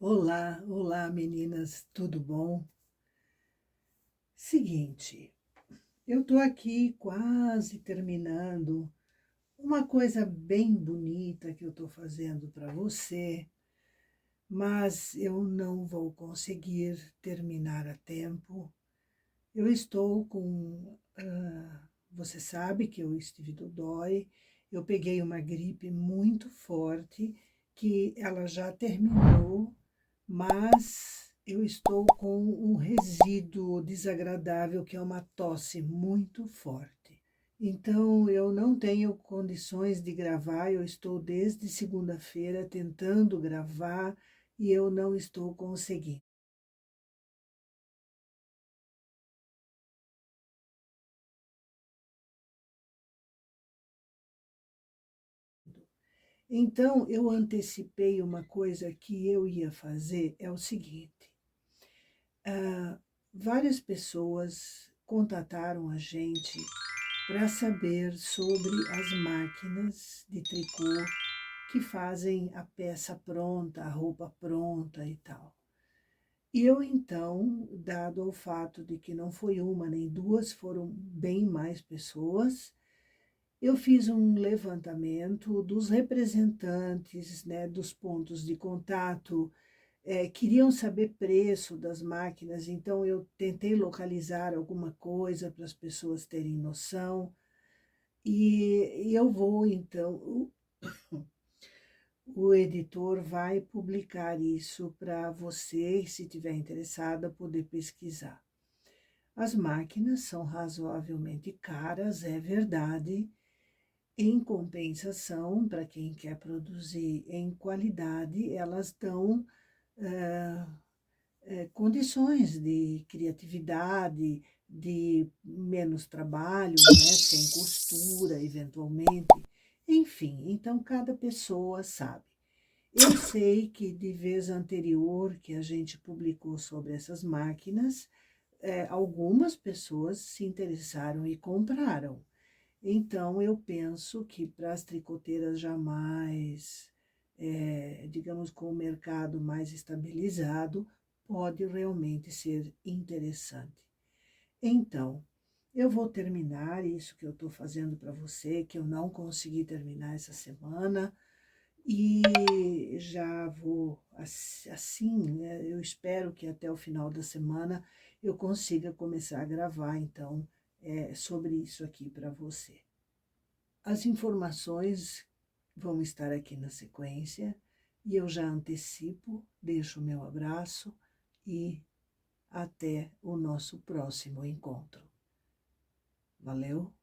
Olá, olá meninas, tudo bom? Seguinte, eu tô aqui quase terminando uma coisa bem bonita que eu tô fazendo para você, mas eu não vou conseguir terminar a tempo. Eu estou com, você sabe que eu estive dodói, eu peguei uma gripe muito forte que ela já terminou, mas eu estou com um resíduo desagradável que é uma tosse muito forte. Então eu não tenho condições de gravar, eu estou desde segunda-feira tentando gravar e eu não estou conseguindo. Então eu antecipei uma coisa que eu ia fazer, é o seguinte: ah, várias pessoas contataram a gente para saber sobre as máquinas de tricô que fazem a peça pronta, a roupa pronta e tal. E eu então, dado ao fato de que não foi uma nem duas, foram bem mais pessoas, eu fiz um levantamento dos representantes, né, dos pontos de contato, queriam saber preço das máquinas, então eu tentei localizar alguma coisa para as pessoas terem noção. E eu vou, então, o editor vai publicar isso para você, se tiver interessada, poder pesquisar. As máquinas são razoavelmente caras, é verdade. Em compensação, para quem quer produzir em qualidade, elas dão condições de criatividade, de menos trabalho, né, sem costura, eventualmente. Enfim, então cada pessoa sabe. Eu sei que de vez anterior que a gente publicou sobre essas máquinas, algumas pessoas se interessaram e compraram. Então, eu penso que para as tricoteiras jamais, digamos, com o mercado mais estabilizado, pode realmente ser interessante. Então, eu vou terminar isso que eu estou fazendo para você, que eu não consegui terminar essa semana, e já vou assim, né, eu espero que até o final da semana eu consiga começar a gravar, então, sobre isso aqui para você. As informações vão estar aqui na sequência e eu já antecipo, deixo o meu abraço e até o nosso próximo encontro. Valeu!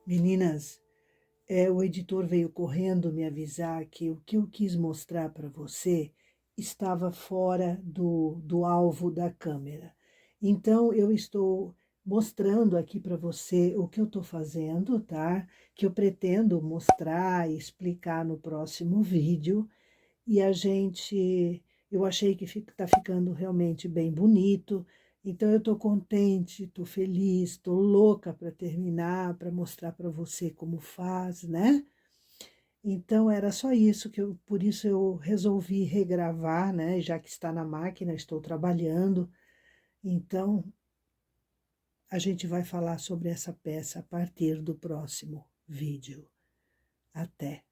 Meninas, o editor veio correndo me avisar que o que eu quis mostrar para você estava fora do alvo da câmera. Então, eu estou mostrando aqui para você o que eu estou fazendo, tá? Que eu pretendo mostrar e explicar no próximo vídeo. E a gente Eu achei que tá ficando realmente bem bonito, então eu estou contente, estou feliz, estou louca para terminar, para mostrar para você como faz, né? Então era só isso por isso eu resolvi regravar, né? Já que está na máquina, estou trabalhando. Então a gente vai falar sobre essa peça a partir do próximo vídeo. Até!